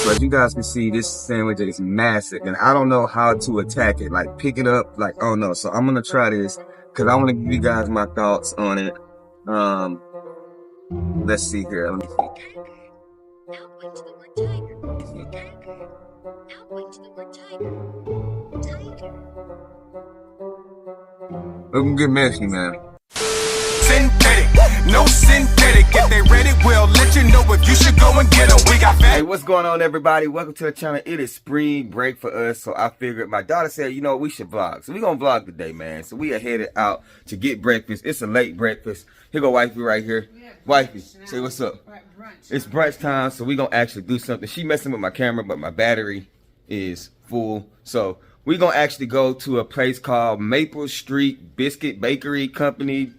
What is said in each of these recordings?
So as you guys can see, this sandwich is massive, and I don't know how to attack it. Like pick it up, like oh no. So I'm gonna try this because I want to give you guys my thoughts on it. Let's see here. Let me see. We're gonna get messy, man. Synthetic, no synthetic. If they ready, we'll let you know if you should go and get them. We got Hey, what's going on, everybody? Welcome to the channel. It is spring break for us, so I figured my daughter said, you know, we should vlog. So we gonna vlog today, man. So we are headed out to get breakfast. It's a late breakfast. Here go wifey right here. Wifey, say what's up. It's brunch time, so we gonna actually do something. She messing with my camera, but my battery is full. So we gonna actually go to a place called Maple Street Biscuit Bakery Company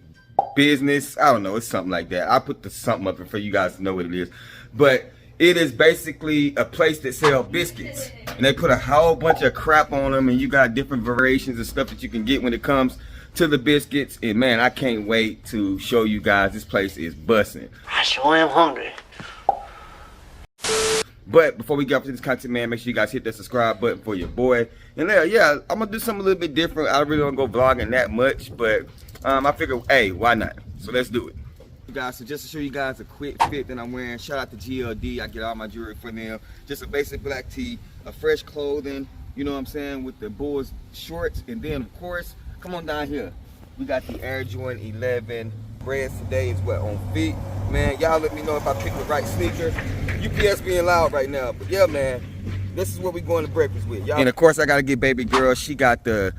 business. I don't know, it's something like that. I'll put the something up for you guys to know what it is. But it is basically a place that sells biscuits, and they put a whole bunch of crap on them, and you got different variations of stuff that you can get when it comes to the biscuits. And man, I can't wait to show you guys. This place is busting. I sure am hungry. But before we get up to this content, man, make sure you guys hit that subscribe button for your boy. And yeah, I'm gonna do something a little bit different. I really don't go vlogging that much, but I figured, hey, why not? So let's do it. Guys, so just to show you guys a quick fit that I'm wearing, shout out to GLD. I get all my jewelry from them. Just a basic black tee, a fresh clothing, you know what I'm saying, with the Bulls shorts. And then of course, come on down here, we got the Air Jordan 11 brands today. Is what, on feet, man. Y'all let me know if I pick the right sneaker. UPS being loud right now, but yeah, man, this is what we going to breakfast with, y'all. And of course, I gotta get baby girl. She got the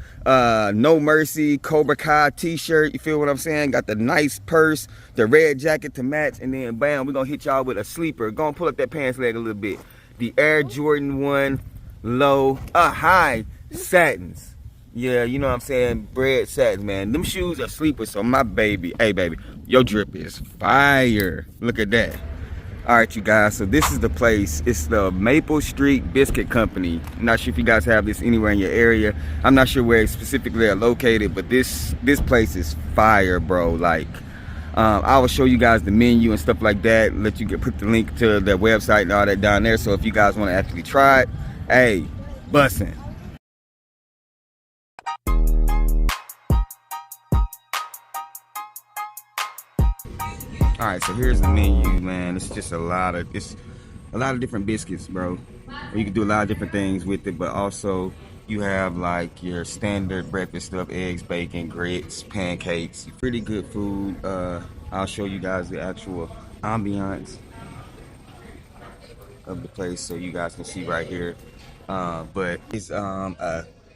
No Mercy Cobra Kai t-shirt. You feel what I'm saying? Got the nice purse, the red jacket to match, and then bam, we're gonna hit y'all with a sleeper. Go and pull up that pants leg a little bit. The Air Jordan 1 low, high satins. Yeah, you know what I'm saying? Bread satins, man. Them shoes are sleepers, so my baby, hey baby, your drip is fire. Look at that. All right, you guys, so this is the place. It's the Maple Street Biscuit Company. I'm not sure if you guys have this anywhere in your area. I'm not sure where specifically they're located, but this place is fire, bro. Like, I will show you guys the menu and stuff like that. Let you put the link to their website and all that down there. So if you guys want to actually try it, hey, bussin'. All right, so here's the menu, man. It's just a lot of different biscuits, bro. You can do a lot of different things with it, but also you have like your standard breakfast stuff: eggs, bacon, grits, pancakes. Pretty good food. I'll show you guys the actual ambiance of the place so you guys can see right here. But it's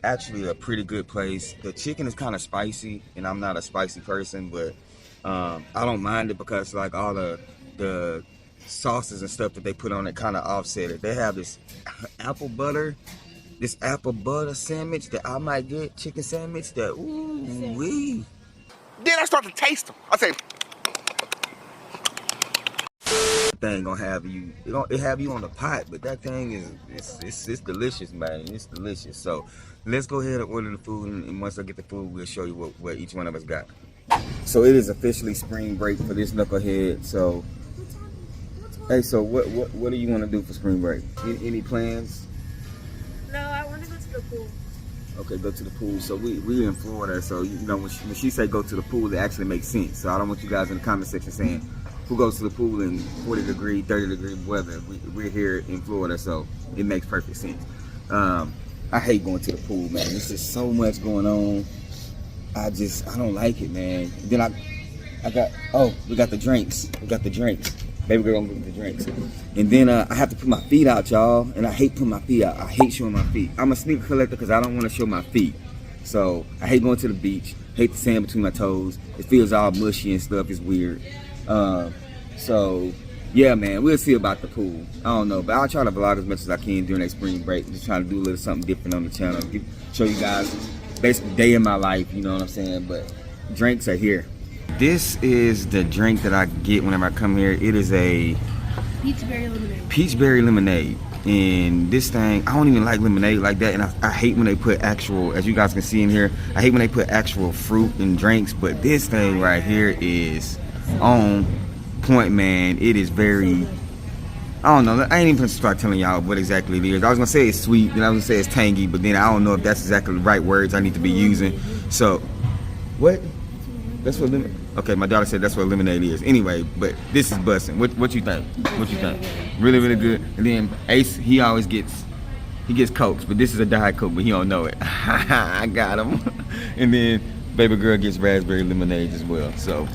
actually a pretty good place. The chicken is kind of spicy, and I'm not a spicy person, but I don't mind it because like all the sauces and stuff that they put on it kind of offset it. They have this apple butter sandwich that I might get, chicken sandwich that, ooh wee. Then I start to taste them. I say, Thing gonna have you, it have you on the pot, but that thing is it's delicious, man. It's delicious. So let's go ahead and order the food, and once I get the food, we'll show you what each one of us got. So it is officially spring break for this knucklehead. So hey, so what do you want to do for spring break? Any plans? No, I want to go to the pool. Okay, go to the pool. So we in Florida, so you know when she say go to the pool, it actually makes sense. So I don't want you guys in the comment section saying who goes to the pool in 40 degree, 30 degree weather. We're here in Florida, so it makes perfect sense. I hate going to the pool, man. There's just so much going on. I don't like it, man. Then I got, oh, we got the drinks. Baby girl gonna get the drinks. And then I have to put my feet out, y'all. And I hate putting my feet out. I hate showing my feet. I'm a sneaker collector because I don't want to show my feet. So I hate going to the beach. Hate the sand between my toes. It feels all mushy and stuff. It's weird. So yeah, man, we'll see about the pool. I don't know, but I'll try to vlog as much as I can during that spring break. Just trying to do a little something different on the channel. Show you guys basically day in my life, you know what I'm saying? But drinks are here. This is the drink that I get whenever I come here. It is a peach berry lemonade. And this thing, I don't even like lemonade like that, and I hate when they put actual, as you guys can see in here, I hate when they put actual fruit in drinks. But this thing right here is on point, man. It is very I don't know. I ain't even gonna start telling y'all what exactly it is. I was gonna say it's sweet, then I was gonna say it's tangy, but then I don't know if that's exactly the right words I need to be using. So, what? That's what lemonade. Okay, my daughter said that's what lemonade is. Anyway, but this is busting. What you think? What you think? Really, really good. And then Ace, he gets Cokes, but this is a Diet Coke, but he don't know it. I got him. And then baby girl gets raspberry lemonade as well. So.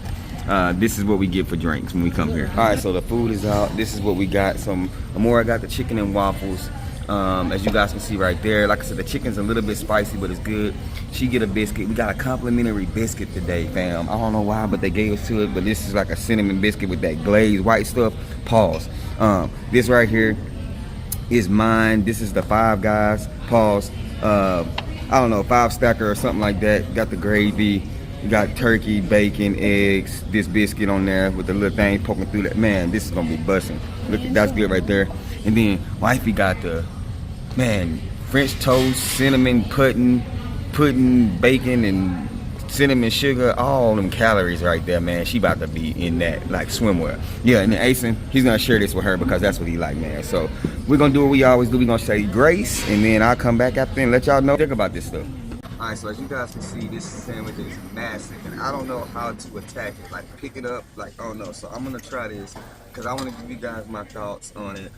This is what we get for drinks when we come here. All right, so the food is out. This is what we got. Some Amora got the chicken and waffles. As you guys can see right there, like I said, the chicken's a little bit spicy, but it's good. She get a biscuit. We got a complimentary biscuit today, fam. I don't know why, but they gave us to it. But this is like a cinnamon biscuit with that glazed white stuff. Pause. This right here is mine. This is the Five Guys. Pause. I don't know, 5-stacker or something like that. Got the gravy. You got turkey, bacon, eggs, this biscuit on there with the little thing poking through that. Man, this is gonna be busting. Look, that's good right there. And then wifey got the, man, French toast, cinnamon pudding, bacon, and cinnamon sugar. All them calories right there, man. She about to be in that, like, swimwear. Yeah, and then Asen, he's gonna share this with her because that's what he like, man. So we're gonna do what we always do. We're gonna say grace, and then I'll come back after and let y'all know about this stuff. Alright, so as you guys can see, this sandwich is massive, and I don't know how to attack it, like pick it up, like, I don't know. So I'm gonna try this, because I want to give you guys my thoughts on it.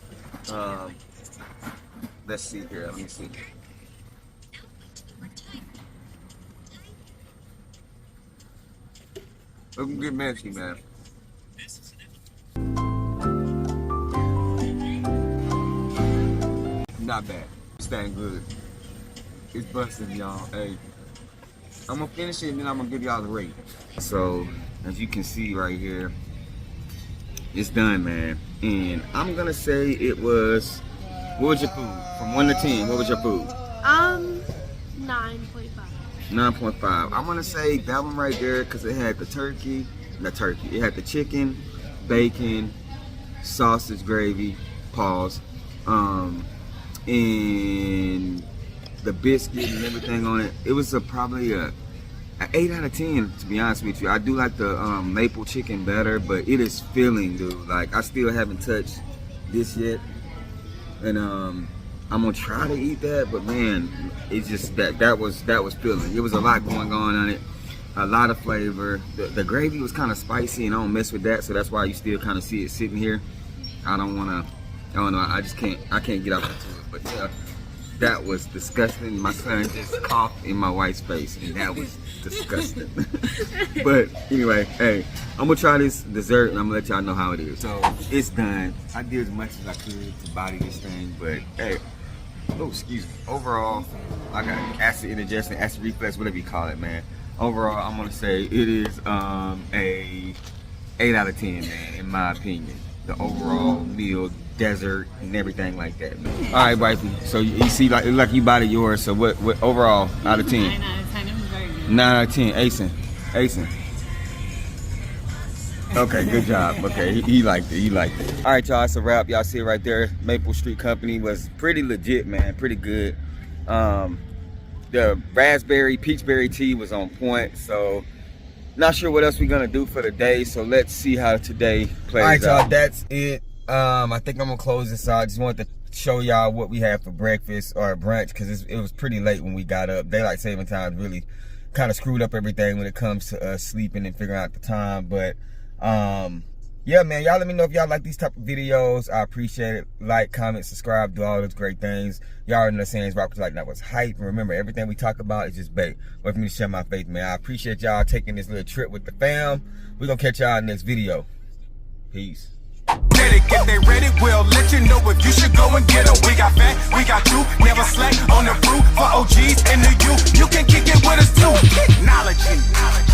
Let's see here, let me see. Look good messy, man. Not bad, it's dang good. It's busting, y'all. Hey, I'm gonna finish it and then I'm gonna give y'all the rate. So, as you can see right here, it's done, man. And I'm gonna say it was, what was your food? From 1 to 10, what was your food? 9.5. 9.5. I'm gonna say that one right there because it had the turkey, it had the chicken, bacon, sausage gravy, pause, and the biscuit and everything on it. It was probably a 8 out of 10, to be honest with you. I do like the maple chicken better, but it is filling, dude. Like, I still haven't touched this yet, and I'm gonna try to eat that, but man, it's just that was filling. It was a lot going on it, a lot of flavor. The gravy was kind of spicy, and I don't mess with that, so that's why you still kind of see it sitting here. I don't know, I can't get up into it, but yeah. That was disgusting. My son just coughed in my wife's face, and that was disgusting. But anyway, hey, I'm gonna try this dessert, and I'm gonna let y'all know how it is. So it's done. I did as much as I could to body this thing, but hey, oh, excuse me. Overall, I got acid indigestion, acid reflux, whatever you call it, man. Overall, I'm gonna say it is a 8 out of 10, man, in my opinion. The overall meal, dessert, and everything like that, man. All right, wifey. So you see, like you bought yours. So what overall out of 10? 9 out of 10. It was very good. 9 out of 10. Asen. Okay, good job. Okay, he liked it. All right, y'all. It's a wrap. Y'all see it right there. Maple Street Company was pretty legit, man. Pretty good. The raspberry, peachberry tea was on point. So. Not sure what else we're gonna do for the day, so let's see how today plays out. All right, y'all, that's it. I think I'm gonna close this out. I just wanted to show y'all what we had for breakfast or brunch, because it was pretty late when we got up. Daylight saving time really kind of screwed up everything when it comes to us sleeping and figuring out the time. But yeah, man, y'all let me know if y'all like these type of videos. I appreciate it. Like, comment, subscribe, do all those great things. Y'all already know saying rock like that was hype. And remember, everything we talk about is just bait. Wait for me to share my faith, man. I appreciate y'all taking this little trip with the fam. We're gonna catch y'all in the next video. Peace. Get they ready, we'll let you know if you should go and get 'em. We got